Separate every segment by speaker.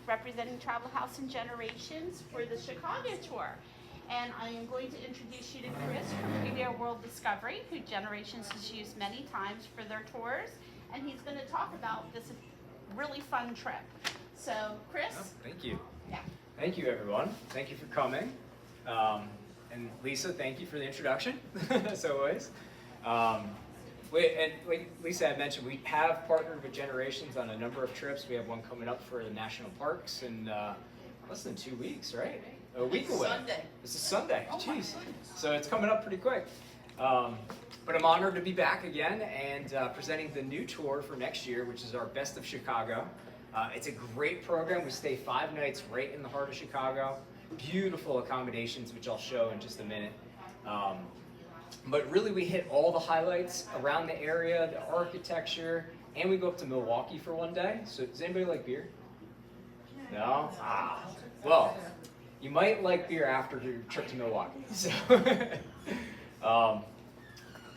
Speaker 1: representing Travel House and Generations for the Chicago tour. And I am going to introduce you to Chris from Premier World Discovery, who Generations has used many times for their tours. And he's going to talk about this really fun trip. So, Chris?
Speaker 2: Oh, thank you.
Speaker 1: Yeah.
Speaker 2: Thank you, everyone. Thank you for coming. And Lisa, thank you for the introduction, as always. Like Lisa had mentioned, we have partnered with Generations on a number of trips. We have one coming up for the national parks in less than 2 weeks, right? A week away.
Speaker 3: Sunday.
Speaker 2: This is Sunday.
Speaker 3: Oh my
Speaker 2: Jeez.
Speaker 3: goodness.
Speaker 2: So it's coming up pretty quick. But I'm honored to be back again and presenting the new tour for next year, which is our Best of Chicago. It's a great program. We stay 5 nights right in the heart of Chicago. Beautiful accommodations, which I'll show in just a minute. But really, we hit all the highlights around the area, the architecture, and we go up to Milwaukee for one day. So does anybody like beer? No? Ah, well, you might like beer after your trip to Milwaukee. So, but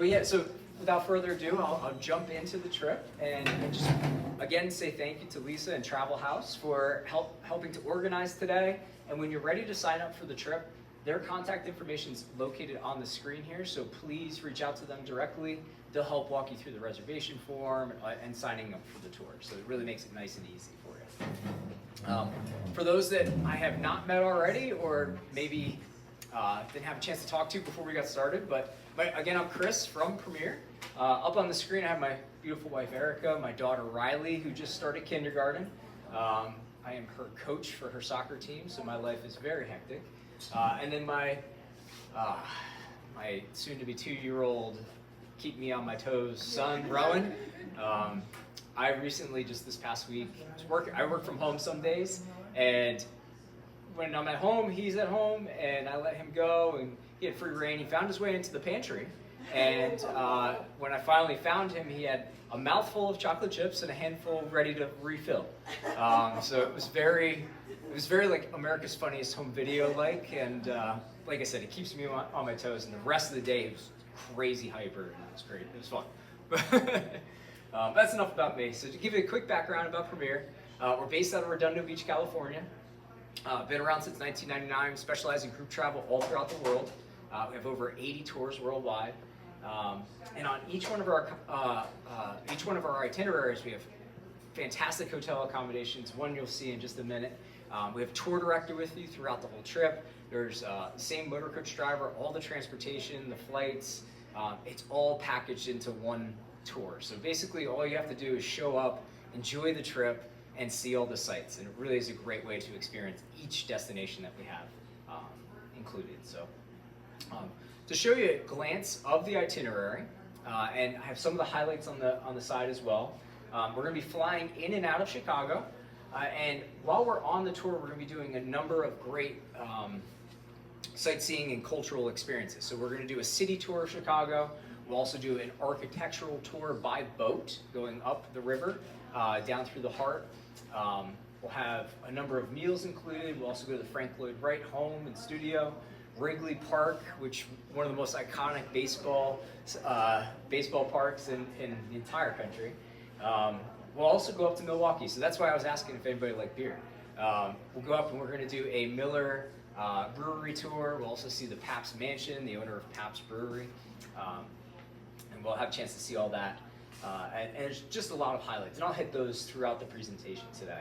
Speaker 2: yeah, so without further ado, I'll jump into the trip and just again say thank you to Lisa and Travel House for helping to organize today. And when you're ready to sign up for the trip, their contact information is located on the screen here, so please reach out to them directly. They'll help walk you through the reservation form and signing up for the tour. So it really makes it nice and easy for you. For those that I have not met already, or maybe didn't have a chance to talk to before we got started, but again, I'm Chris from Premier. Up on the screen, I have my beautiful wife Erica, my daughter Riley, who just started kindergarten. I am her coach for her soccer team, so my life is very hectic. And then my soon-to-be 2-year-old, keep me on my toes son, Rowan. I recently, just this past week, I work from home some days, and when I'm at home, he's at home, and I let him go, and he had free reign. He found his way into the pantry, and when I finally found him, he had a mouthful of chocolate chips and a handful ready to refill. So it was very like America's Funniest Home Video like, and like I said, it keeps me on my toes, and the rest of the day it was crazy hyper, and it was great. It was fun. That's enough about me. So to give you a quick background about Premier, we're based out of Redondo Beach, California. Been around since 1999, specialize in group travel all throughout the world. We have over 80 tours worldwide. And on each one of our itineraries, we have fantastic hotel accommodations. One you'll see in just a minute. We have a tour director with you throughout the whole trip. There's the same motor coach driver, all the transportation, the flights. It's all packaged into one tour. So basically, all you have to do is show up, enjoy the trip, and see all the sights. And it really is a great way to experience each destination that we have included. So. To show you a glance of the itinerary, and I have some of the highlights on the side as well. We're going to be flying in and out of Chicago, and while we're on the tour, we're going to be doing a number of great sightseeing and cultural experiences. So we're going to do a city tour of Chicago. We'll also do an architectural tour by boat, going up the river, down through the heart. We'll have a number of meals included. We'll also go to the Frank Lloyd Wright home and studio. Wrigley Park, which one of the most iconic baseball parks in the entire country. We'll also go up to Milwaukee, so that's why I was asking if anybody liked beer. We'll go up and we're going to do a Miller brewery tour. We'll also see the Pabst Mansion, the owner of Pabst Brewery, and we'll have a chance to see all that. And there's just a lot of highlights, and I'll hit those throughout the presentation today.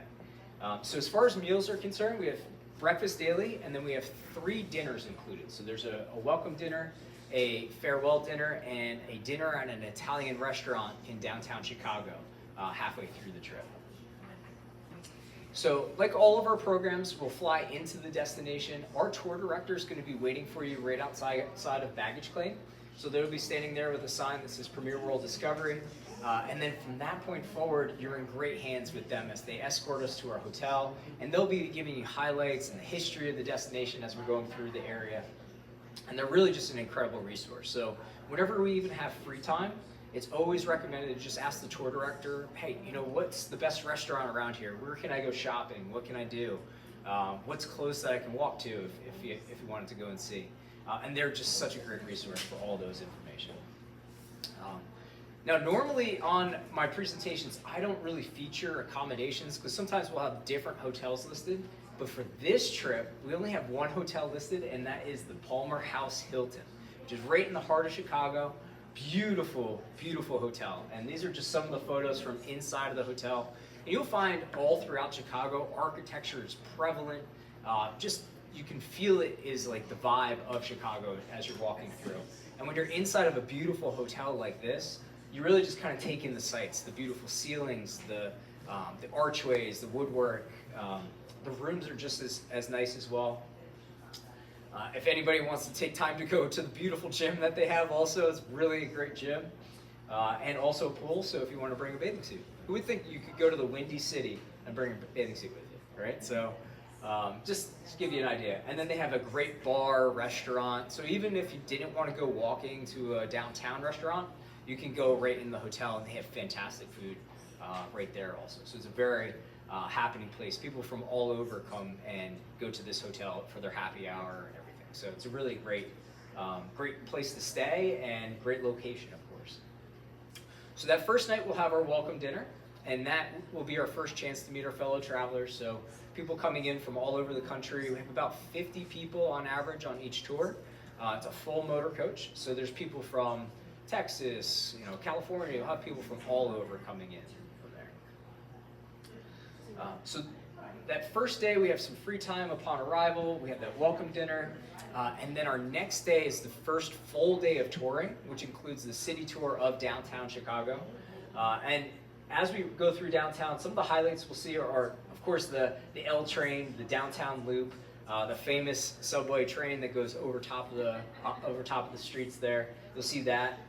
Speaker 2: So as far as meals are concerned, we have breakfast daily, and then we have 3 dinners included. So there's a welcome dinner, a farewell dinner, and a dinner at an Italian restaurant in downtown Chicago halfway through the trip. So like all of our programs, we'll fly into the destination. Our tour director is going to be waiting for you right outside of baggage claim. So they'll be standing there with a sign that says Premier World Discovery. And then from that point forward, you're in great hands with them as they escort us to our hotel, and they'll be giving you highlights and the history of the destination as we're going through the area. And they're really just an incredible resource. So whenever we even have free time, it's always recommended to just ask the tour director, hey, what's the best restaurant around here? Where can I go shopping? What can I do? What's close that I can walk to if you wanted to go and see? And they're just such a great resource for all those information. Now, normally on my presentations, I don't really feature accommodations because sometimes we'll have different hotels listed. But for this trip, we only have one hotel listed, and that is the Palmer House Hilton, which is right in the heart of Chicago. Beautiful, beautiful hotel. And these are just some of the photos from inside of the hotel. And you'll find all throughout Chicago, architecture is prevalent. You can feel it is like the vibe of Chicago as you're walking through. And when you're inside of a beautiful hotel like this, you really just kind of take in the sights, the beautiful ceilings, the archways, the woodwork. The rooms are just as nice as well. If anybody wants to take time to go to the beautiful gym that they have also, it's really a great gym. And also a pool, so if you want to bring a bathing suit. Who would think you could go to the Windy City and bring a bathing suit with you, right? So just to give you an idea. And then they have a great bar, restaurant. So even if you didn't want to go walking to a downtown restaurant, you can go right in the hotel, and they have fantastic food right there also. So it's a very happening place. People from all over come and go to this hotel for their happy hour and everything. So it's a really great place to stay and great location, of course. So that first night we'll have our welcome dinner, and that will be our first chance to meet our fellow travelers. So people coming in from all over the country. We have about 50 people on average on each tour. It's a full motor coach, so there's people from Texas, California. You'll have people from all over coming in from there. So that first day we have some free time upon arrival. We have that welcome dinner. And then our next day is the first full day of touring, which includes the city tour of downtown Chicago. And as we go through downtown, some of the highlights we'll see are of course, the L train, the downtown loop, the famous subway train that goes over top of the streets there. You'll see that.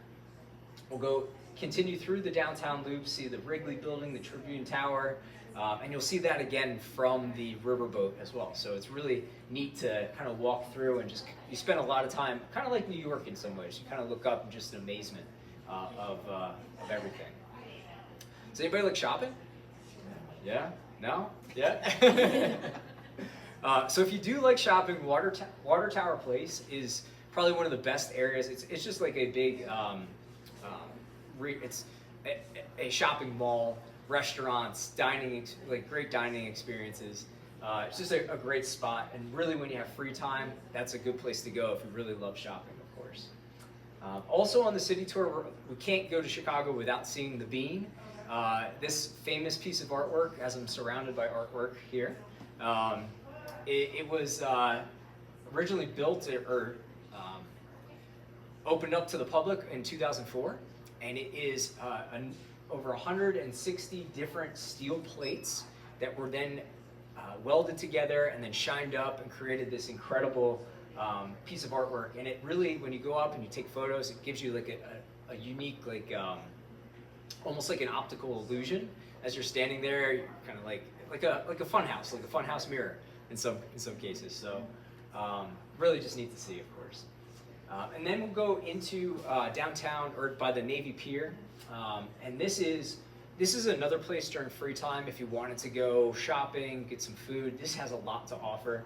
Speaker 2: We'll continue through the downtown loop, see the Wrigley Building, the Tribune Tower, and you'll see that again from the riverboat as well. So it's really neat to kind of walk through and you spend a lot of time, kind of like New York in some ways. You kind of look up and just in amazement of everything. Does anybody like shopping? Yeah? No? Yeah? So if you do like shopping, Water Tower Place is probably one of the best areas. It's just like a big, it's a shopping mall, restaurants, great dining experiences. It's just a great spot, and really when you have free time, that's a good place to go if you really love shopping, of course. Also on the city tour, we can't go to Chicago without seeing the Bean. This famous piece of artwork, as I'm surrounded by artwork here, it was originally built or opened up to the public in 2004, and it is over 160 different steel plates that were then welded together and then shined up and created this incredible piece of artwork. And it really, when you go up and you take photos, it gives you like a unique, almost like an optical illusion as you're standing there. You're kind of like a funhouse mirror in some cases. So really just neat to see, of course. And then we'll go into downtown or by the Navy Pier, and this is another place during free time if you wanted to go shopping, get some food. This has a lot to offer.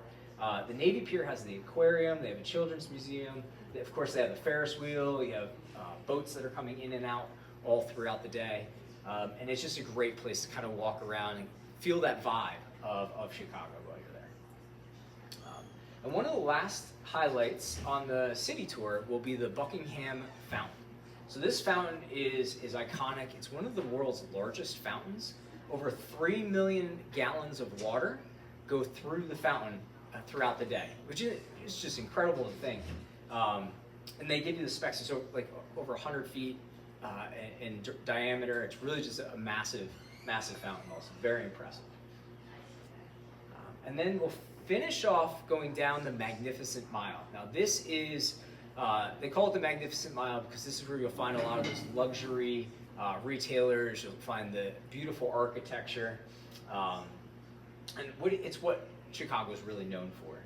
Speaker 2: The Navy Pier has the aquarium. They have a children's museum. Of course, they have the Ferris wheel. You have boats that are coming in and out all throughout the day. And it's just a great place to kind of walk around and feel that vibe of Chicago while you're there. And one of the last highlights on the city tour will be the Buckingham Fountain. So this fountain is iconic. It's one of the world's largest fountains. Over 3 million gallons of water go through the fountain throughout the day, which is just incredible to think. And they give you the specs. It's over 100 feet in diameter. It's really just a massive fountain also. Very impressive. And then we'll finish off going down the Magnificent Mile. Now this is, they call it the Magnificent Mile because this is where you'll find a lot of those luxury retailers. You'll find the beautiful architecture. And it's what Chicago is really known for.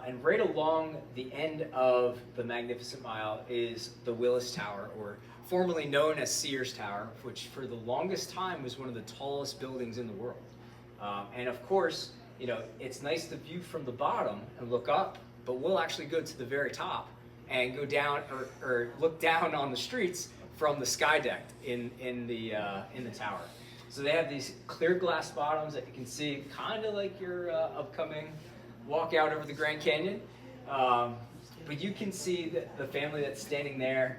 Speaker 2: And right along the end of the Magnificent Mile is the Willis Tower, or formerly known as Sears Tower, which for the longest time was one of the tallest buildings in the world. And of course, it's nice to view from the bottom and look up, but we'll actually go to the very top and go down or look down on the streets from the sky deck in the tower. So they have these clear glass bottoms that you can see, kind of like your upcoming walk out over the Grand Canyon. But you can see the family that's standing there.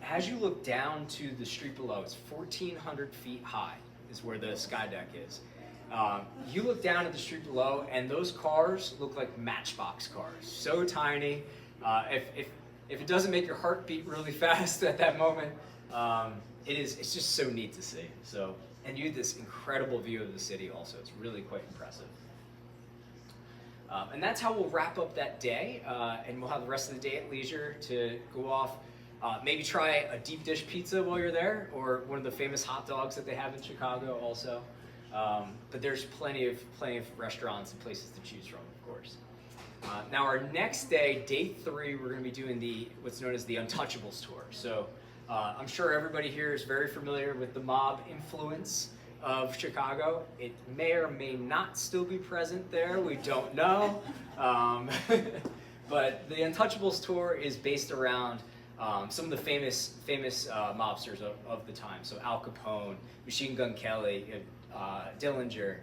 Speaker 2: As you look down to the street below, it's 1,400 feet high is where the sky deck is. You look down at the street below, and those cars look like Matchbox cars, so tiny. If it doesn't make your heart beat really fast at that moment, it's just so neat to see. So, and you have this incredible view of the city also. It's really quite impressive. And that's how we'll wrap up that day, and we'll have the rest of the day at leisure to go off. Maybe try a deep dish pizza while you're there, or one of the famous hot dogs that they have in Chicago also. But there's plenty of restaurants and places to choose from, of course. Now our next day, day 3, we're going to be doing what's known as the Untouchables tour. So I'm sure everybody here is very familiar with the mob influence of Chicago. It may or may not still be present there. We don't know. But the Untouchables tour is based around some of the famous mobsters of the time. So Al Capone, Machine Gun Kelly, Dillinger,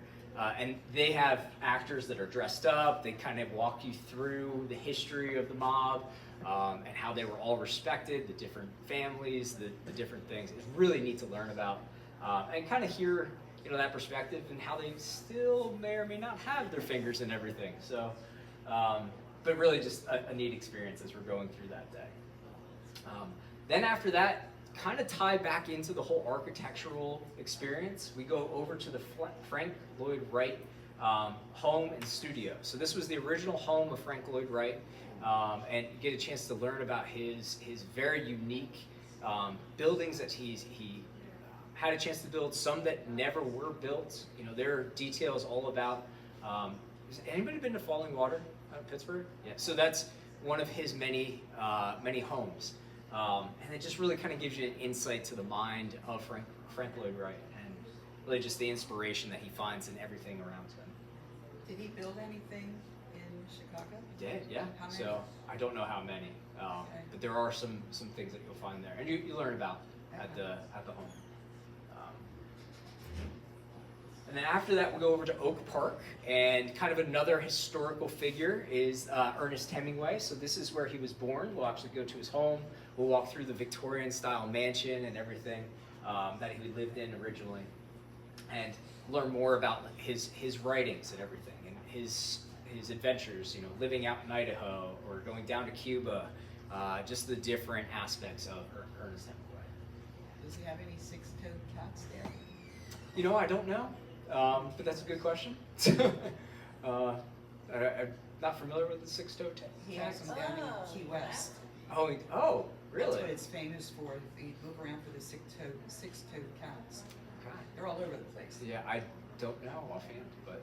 Speaker 2: and they have actors that are dressed up. They kind of walk you through the history of the mob and how they were all respected, the different families, the different things. It's really neat to learn about and kind of hear that perspective and how they still may or may not have their fingers in everything. So, but really just a neat experience as we're going through that day. Then after that, kind of tie back into the whole architectural experience, we go over to the Frank Lloyd Wright home and studio. So this was the original home of Frank Lloyd Wright, and get a chance to learn about his very unique buildings that he had a chance to build, some that never were built. There are details all about, has anybody been to Falling Water out of Pittsburgh? Yeah, so that's one of his many homes. And it just really kind of gives you an insight to the mind of Frank Lloyd Wright, and really just the inspiration that he finds in everything around him.
Speaker 3: Did he build anything in Chicago?
Speaker 2: He did, yeah.
Speaker 3: How many?
Speaker 2: So I don't know how many, but there are some things that you'll find there, and you learn about at the home. And then after that, we'll go over to Oak Park, and kind of another historical figure is Ernest Hemingway. So this is where he was born. We'll actually go to his home. We'll walk through the Victorian-style mansion and everything that he lived in originally, and learn more about his writings and everything, and his adventures. Living out in Idaho or going down to Cuba. Just the different aspects of Ernest Hemingway.
Speaker 3: Does he have any six-toed cats there?
Speaker 2: I don't know. But that's a good question. I'm not familiar with the six-toed cat.
Speaker 3: He has them down in Key West.
Speaker 2: Oh, really?
Speaker 3: That's what it's famous for. You look around for the six-toed cats.
Speaker 2: Okay.
Speaker 3: They're all over the place.
Speaker 2: Yeah, I don't know offhand, but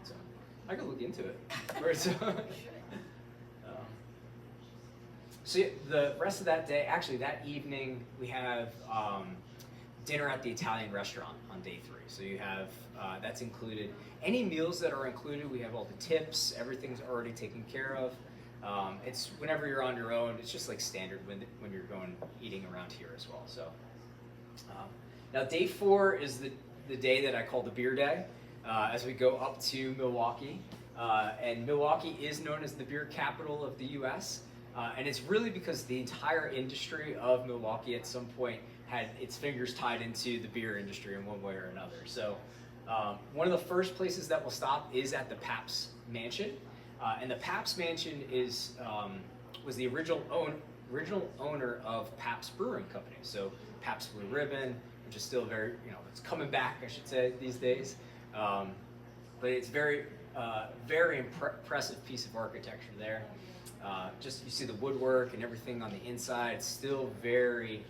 Speaker 2: so I could look into it. So yeah, the rest of that day, actually that evening, we have dinner at the Italian restaurant on day 3. So you have, that's included. Any meals that are included, we have all the tips, everything's already taken care of. It's whenever you're on your own, it's just like standard when you're going eating around here as well. So now day 4 is the day that I call the beer day, as we go up to Milwaukee. And Milwaukee is known as the beer capital of the US. And it's really because the entire industry of Milwaukee at some point had its fingers tied into the beer industry in one way or another. So one of the first places that we'll stop is at the Pabst Mansion. And the Pabst Mansion was the original owner of Pabst Brewing Company. So Pabst Blue Ribbon, which is still very, it's coming back, I should say, these days. But it's very impressive piece of architecture there. Just you see the woodwork and everything on the inside. It's still very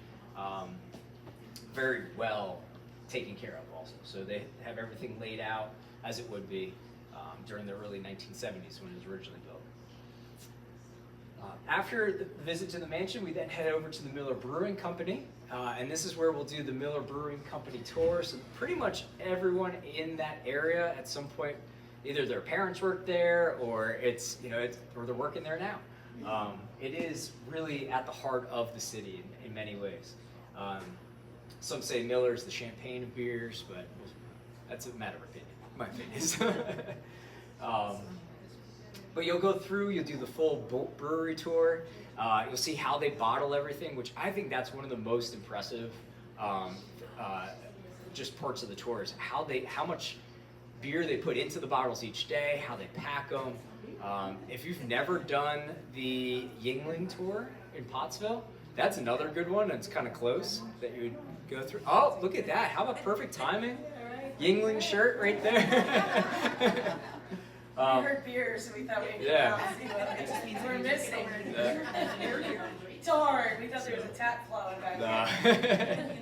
Speaker 2: well taken care of also. So they have everything laid out as it would be during the early 1970s when it was originally built. After the visit to the mansion, we then head over to the Miller Brewing Company, and this is where we'll do the Miller Brewing Company tour. So pretty much everyone in that area at some point, either their parents worked there or or they're working there now. It is really at the heart of the city in many ways. Some say Miller's the champagne of beers, but that's a matter of opinion. My opinion. But you'll go through, you'll do the full brewery tour. You'll see how they bottle everything, which I think that's one of the most impressive just parts of the tour is how much beer they put into the bottles each day, how they pack them. If you've never done the Yuengling tour in Pottsville, that's another good one. It's kind of close that you would go through. Oh, look at that! How about perfect timing? Yuengling shirt right there.
Speaker 4: We heard beers, so we thought we'd see what we're missing. Darn, we thought there was a tap flowing back there.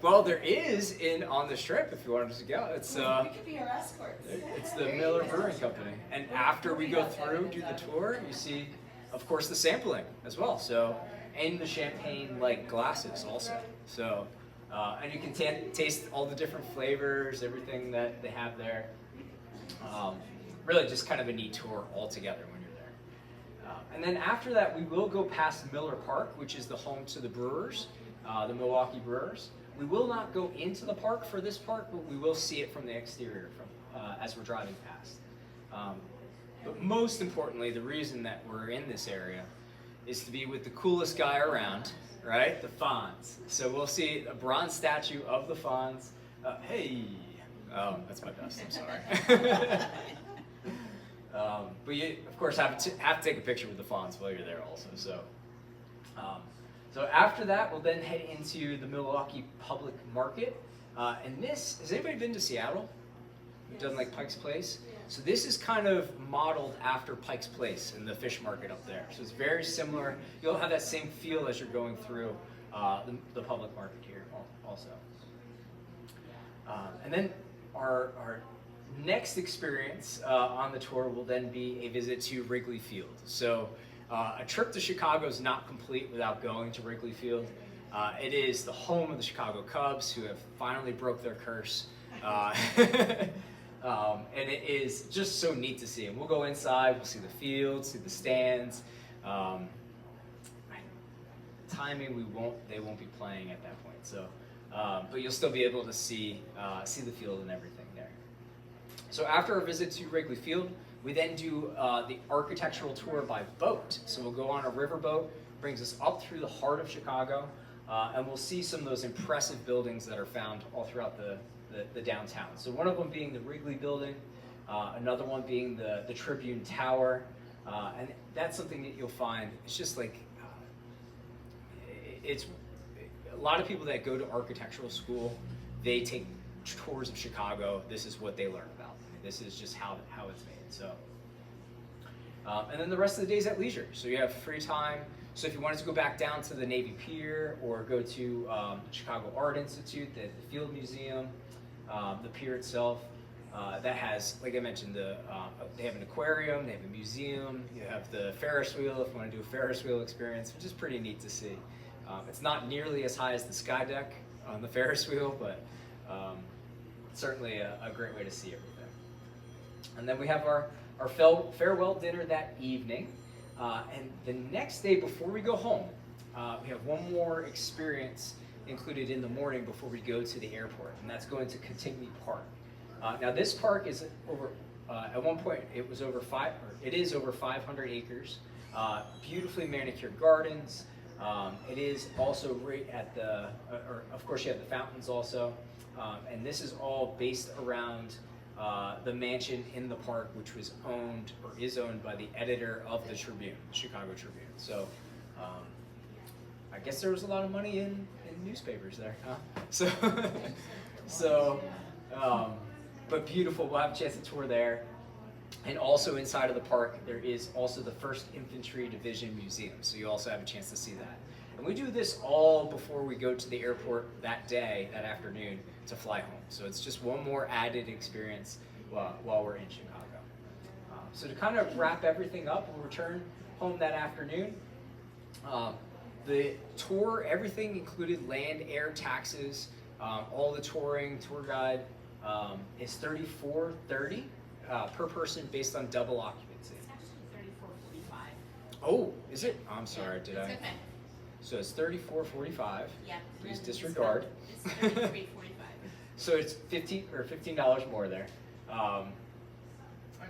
Speaker 2: Well, there is on the strip if you wanted to go. It's
Speaker 4: We could be our escorts.
Speaker 2: it's the Miller Brewing Company. And after we go through, do the tour, you see, of course, the sampling as well. So, and the champagne-like glasses also. So, and you can taste all the different flavors, everything that they have there. Really just kind of a neat tour altogether when you're there. And then after that, we will go past Miller Park, which is the home to the Brewers, the Milwaukee Brewers. We will not go into the park for this park, but we will see it from the exterior as we're driving past. But most importantly, the reason that we're in this area is to be with the coolest guy around, right? The Fonz. So we'll see a bronze statue of the Fonz. Hey! That's my best, I'm sorry. But you, of course, have to take a picture with the Fonz while you're there also. So after that, we'll then head into the Milwaukee Public Market. And this, has anybody been to Seattle? Done like Pike's Place? So this is kind of modeled after Pike's Place in the fish market up there. So it's very similar. You'll have that same feel as you're going through the public market here also. And then our next experience on the tour will then be a visit to Wrigley Field. So a trip to Chicago is not complete without going to Wrigley Field. It is the home of the Chicago Cubs, who have finally broke their curse. And it is just so neat to see. And we'll go inside, we'll see the field, see the stands. Timing, they won't be playing at that point. So, but you'll still be able to see the field and everything there. So after our visit to Wrigley Field, we then do the architectural tour by boat. So we'll go on a riverboat, brings us up through the heart of Chicago, and we'll see some of those impressive buildings that are found all throughout the downtown. So one of them being the Wrigley Building, another one being the Tribune Tower, and that's something that you'll find. It's just like, it's a lot of people that go to architectural school, they take tours of Chicago. This is what they learn about. This is just how it's made. So, and then the rest of the day's at leisure. So you have free time. So if you wanted to go back down to the Navy Pier or go to the Chicago Art Institute, the Field Museum, the pier itself, that has, like I mentioned, they have an aquarium, they have a museum, you have the Ferris wheel if you want to do a Ferris wheel experience, which is pretty neat to see. It's not nearly as high as the sky deck on the Ferris wheel, but certainly a great way to see everything. And then we have our farewell dinner that evening. And the next day before we go home, we have one more experience included in the morning before we go to the airport, and that's going to Cotigny Park. Now this park is over, at one point it is over 500 acres, beautifully manicured gardens. It is also right at of course you have the fountains also, and this is all based around the mansion in the park, which was owned or is owned by the editor of the Tribune, the Chicago Tribune. So I guess there was a lot of money in newspapers there, huh? But beautiful. We'll have a chance to tour there. And also inside of the park, there is also the 1st Infantry Division Museum. So you also have a chance to see that. And we do this all before we go to the airport that afternoon, to fly home. So it's just one more added experience while we're in Chicago. So to kind of wrap everything up, we'll return home that afternoon. The tour, everything included land, air, taxes, all the touring, tour guide is $34.30 per person based on double occupancy.
Speaker 1: It's actually $34.45.
Speaker 2: Oh, is it? I'm sorry, did I?
Speaker 1: It's okay.
Speaker 2: So it's $34.45.
Speaker 1: Yeah.
Speaker 2: Please
Speaker 1: and
Speaker 2: disregard.
Speaker 1: It's $33.45.
Speaker 2: So it's $15 more there.
Speaker 1: Or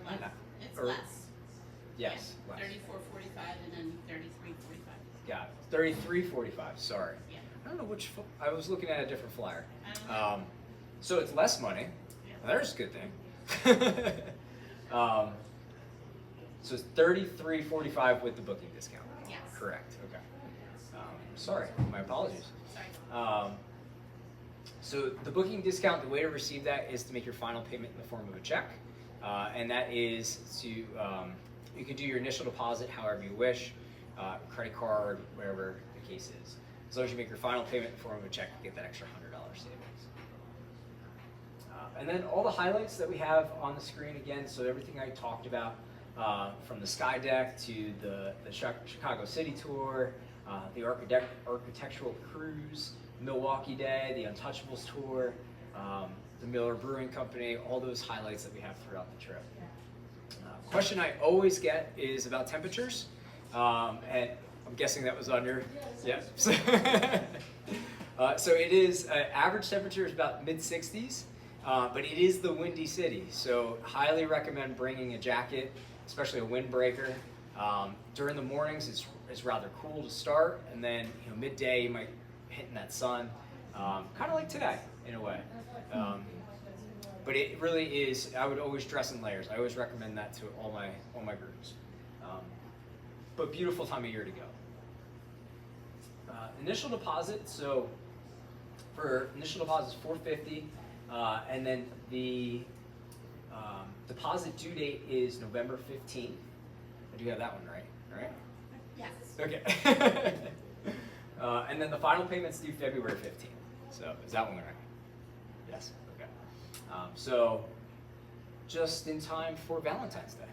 Speaker 1: less. It's
Speaker 2: Or-
Speaker 1: less.
Speaker 2: Yes.
Speaker 1: Yeah,
Speaker 2: less.
Speaker 1: $34.45 and then $33.45.
Speaker 2: Got it. $33.45. Sorry.
Speaker 1: Yeah.
Speaker 2: I don't know which. I was looking at a different flyer.
Speaker 1: I don't know.
Speaker 2: So it's less money.
Speaker 1: Yeah.
Speaker 2: Well, there's a good thing. So it's $33.45 with the booking discount.
Speaker 1: Yes.
Speaker 2: Correct. Okay. Sorry. My apologies.
Speaker 1: Sorry.
Speaker 2: So the booking discount, the way to receive that is to make your final payment in the form of a check, and that is to you can do your initial deposit however you wish, credit card, whatever the case is. As long as you make your final payment in the form of a check, you get that extra $100 savings. And then all the highlights that we have on the screen again. So everything I talked about, from the Sky Deck to the Chicago City Tour, the Architectural Cruise, Milwaukee Day, the Untouchables Tour, the Miller Brewing Company, all those highlights that we have throughout the trip. Question I always get is about temperatures, and I'm guessing that was on your, yeah. So it is, average temperature is about mid-60s, but it is the Windy City, so highly recommend bringing a jacket, especially a windbreaker. During the mornings, it's rather cool to start, and then midday you might hitting that sun, kind of like today in a way. But it really is. I would always dress in layers. I always recommend that to all my groups. But beautiful time of year to go. Initial deposit. So for initial deposit is $450, and then the deposit due date is November 15th. I do have that one right, right?
Speaker 1: Yes.
Speaker 2: Okay. And then the final payment's due February 15th. So is that one right? Yes. Okay. So just in time for Valentine's Day,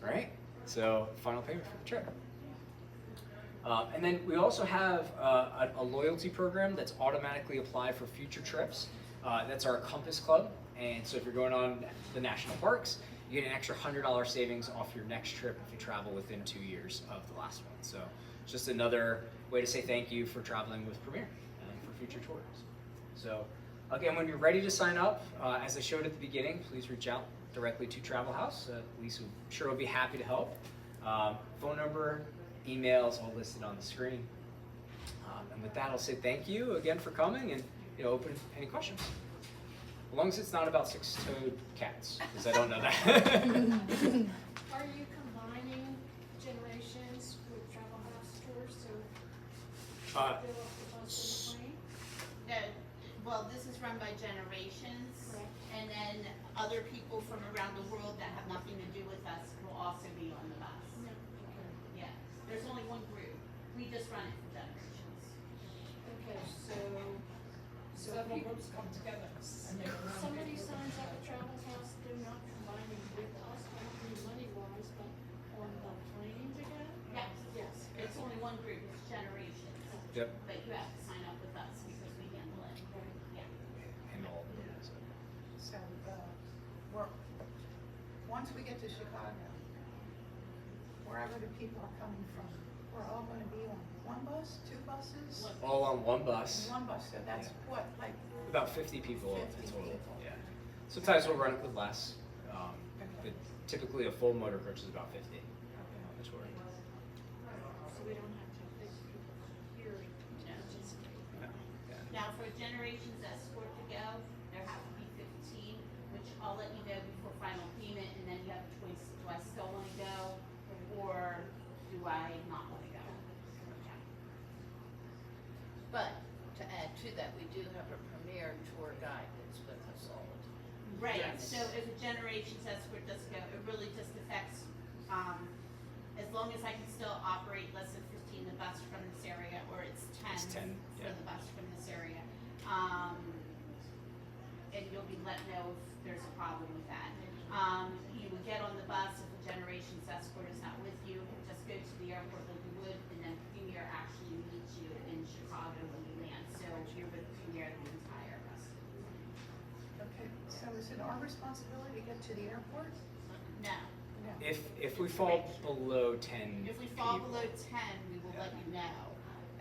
Speaker 2: right? So final payment for the trip. And then we also have a loyalty program that's automatically applied for future trips. That's our Compass Club. And so if you're going on the national parks, you get an extra $100 savings off your next trip if you travel within 2 years of the last one. So it's just another way to say thank you for traveling with Premier and for future tours. So again, when you're ready to sign up, as I showed at the beginning, please reach out directly to Travel House. Lisa, I'm sure will be happy to help. Phone number, emails, all listed on the screen. And with that, I'll say thank you again for coming and open any questions. As long as it's not about six-toed cats, because I don't know that.
Speaker 5: Are you combining generations with Travel House tours, so fill up the bus and the plane?
Speaker 1: Well, this is run by Generations,
Speaker 5: Correct.
Speaker 1: and then other people from around the world that have nothing to do with us will also be on the bus.
Speaker 5: No, okay.
Speaker 1: Yeah, there's only one group. We just run it for Generations.
Speaker 5: Okay, so
Speaker 3: Several groups come together. And they run
Speaker 5: somebody
Speaker 3: it.
Speaker 5: signs up at Travel House, they're not combining with us, I don't mean money-wise, but on the plane together?
Speaker 1: Yes,
Speaker 5: Yes.
Speaker 1: it's only one group, it's Generations.
Speaker 2: Yep.
Speaker 1: But you have to sign up with us because we handle it. Yeah.
Speaker 2: And all of them.
Speaker 3: So, once we get to Chicago, wherever the people are coming from, we're all gonna be on one bus, two buses?
Speaker 2: All on one bus.
Speaker 3: One bus, so that's
Speaker 2: Yeah.
Speaker 3: what, like,
Speaker 2: About 50 people in
Speaker 3: 50
Speaker 2: total.
Speaker 3: people.
Speaker 2: Yeah. Sometimes we'll run it with less. But typically a full motor coach is about 50 on the tour.
Speaker 5: So we don't have to make people here participate.
Speaker 2: No. Yeah.
Speaker 1: Now, for Generations Escort to go, there have to be 15, which I'll let you know before final payment, and then you have a choice, do I still wanna go, or do I not wanna go? Okay.
Speaker 6: But to add to that, we do have a premier tour guide that's with us all the time.
Speaker 1: Right,
Speaker 6: Yes.
Speaker 1: so if a Generations Escort does go, it really just affects, as long as I can still operate less than 15 the bus from this area, or it's 10.
Speaker 2: It's 10,
Speaker 1: For
Speaker 2: yeah.
Speaker 1: the bus from this area. And you'll be let know if there's a problem with that. You would get on the bus if the Generations Escort is not with you, just go to the airport like you would, and then Premier actually meets you in Chicago when you land. So you're with Premier the entire rest of the time.
Speaker 3: okay, so is it our responsibility to get to the airport?
Speaker 1: No.
Speaker 2: If we fall below 10
Speaker 1: If we fall
Speaker 2: people,
Speaker 1: below 10, we will let you know.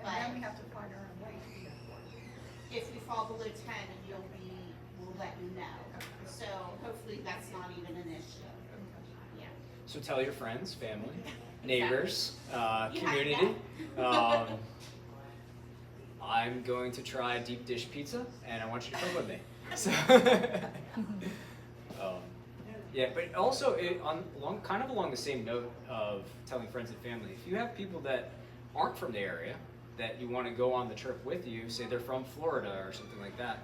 Speaker 3: And then we have to find our own way to the airport.
Speaker 1: If we fall below 10, we'll let you know. So hopefully that's not even an issue. Yeah.
Speaker 2: So tell your friends, family, neighbors,
Speaker 1: You
Speaker 2: community. I'm going to try deep dish pizza, and I want you to come with me. So, yeah, but also along the same note of telling friends and family, if you have people that aren't from the area that you want to go on the trip with you, say they're from Florida or something like that,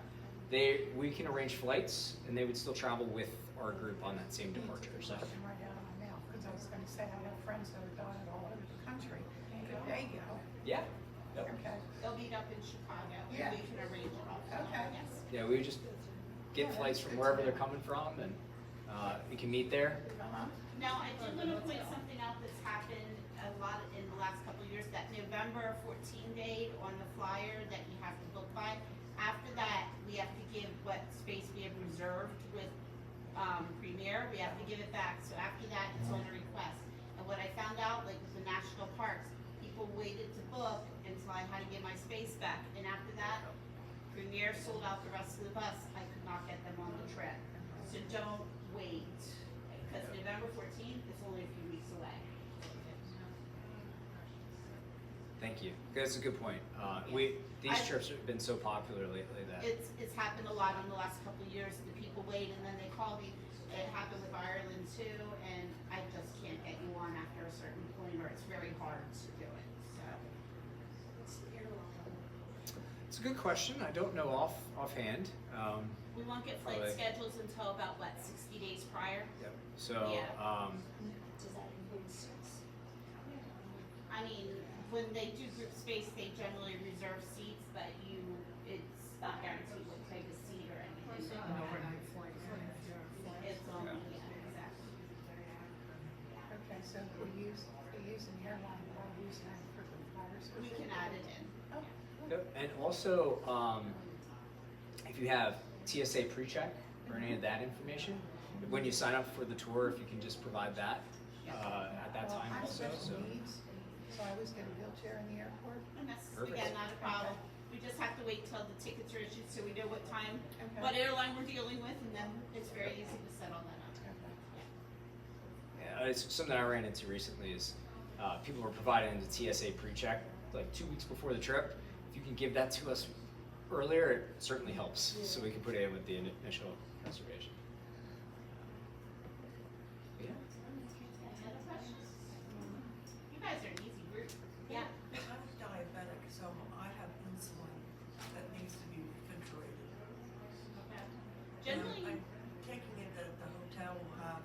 Speaker 2: we can arrange flights, and they would still travel with our group on that same departure. So.
Speaker 3: Question right out of my mouth, because I was gonna say, I have friends that are dotted all over the country. Could they go?
Speaker 2: Yeah. Yep.
Speaker 3: Okay.
Speaker 1: They'll meet up in Chicago.
Speaker 3: Yeah.
Speaker 1: We can arrange it all.
Speaker 3: Okay.
Speaker 1: Yes.
Speaker 2: Yeah, we just get flights from wherever they're coming from, and we can meet there.
Speaker 3: Uh-huh.
Speaker 1: Now, I do want to point something out that's happened a lot in the last couple of years, that November 14 date on the flyer that you have to book by. After that, we have to give what space we have reserved with Premier, we have to give it back. So after that, it's on a request. And what I found out, like with the national parks, people waited to book until I had to get my space back. And after that, Premier sold out the rest of the bus. I could not get them on the trip. So don't wait, because November 14th is only a few weeks away.
Speaker 2: Thank you. That's a good point. These trips have been so popular lately that
Speaker 1: It's happened a lot in the last couple of years. The people wait and then they call me. It happened with Ireland too, and I just can't get you on after a certain point, or it's very hard to do it. So
Speaker 2: it's a good question. I don't know offhand.
Speaker 1: we won't get flight
Speaker 2: Probably.
Speaker 1: schedules until about 60 days prior.
Speaker 2: Yep. So
Speaker 1: Yeah.
Speaker 5: Does that include seats?
Speaker 1: I mean, when they do group space, they generally reserve seats, but it's not guaranteed what type of seat or anything. It's only, yeah, exactly.
Speaker 3: Okay, so if we use an airline, we'll use that for the flyers.
Speaker 1: We can add it in.
Speaker 3: Oh,
Speaker 2: yep. And also, if you have TSA pre-check or any of that information, when you sign up for the tour, if you can just provide that at that
Speaker 3: well,
Speaker 2: time
Speaker 3: I have
Speaker 2: also.
Speaker 3: special
Speaker 2: So.
Speaker 3: needs, so I always get a wheelchair in the airport.
Speaker 1: And that's,
Speaker 2: Perfect.
Speaker 1: again, not a problem. We just have to wait till the tickets are issued so we know what time,
Speaker 3: Okay.
Speaker 1: what airline we're dealing with, and then it's very easy to set all that up.
Speaker 3: Okay.
Speaker 2: Yeah, it's something I ran into recently is people were providing the TSA pre-check like 2 weeks before the trip. If you can give that to us earlier, it certainly helps, so we can put it in with the initial reservation. Yeah.
Speaker 1: Any other questions? You guys are an easy group. Yeah.
Speaker 7: I'm diabetic, so I have insulin that needs to be refrigerated.
Speaker 1: Generally,
Speaker 7: I'm taking it that the hotel will have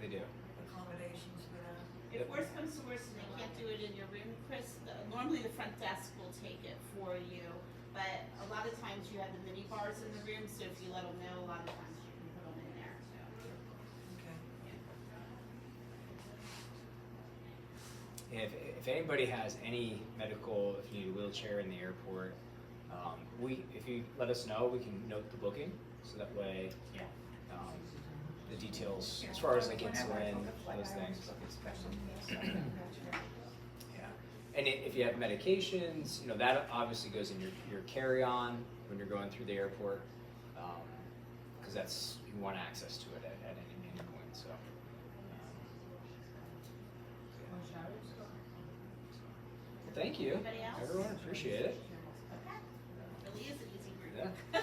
Speaker 2: They do.
Speaker 7: accommodations for that.
Speaker 1: if worse comes to worse and they can't do it in your room, Chris, normally the front desk will take it for you. But a lot of times you have the mini bars in the room, so if you let them know, a lot of times you can put them in there. So.
Speaker 7: Okay.
Speaker 2: If anybody has any medical, if you need a wheelchair in the airport, if you let us know, we can note the booking, so that way, the details as far as like
Speaker 3: Whenever I
Speaker 2: insulin,
Speaker 3: book a flight,
Speaker 2: those
Speaker 3: I always
Speaker 2: things.
Speaker 3: book a special needs, so I have a wheelchair.
Speaker 2: Yeah, and if you have medications, that obviously goes in your carry-on when you're going through the airport, because you want access to it at any point. So. Well, thank you,
Speaker 1: Anybody else?
Speaker 2: everyone. Appreciate it.
Speaker 1: Okay. Really is an easy group.
Speaker 2: Yeah.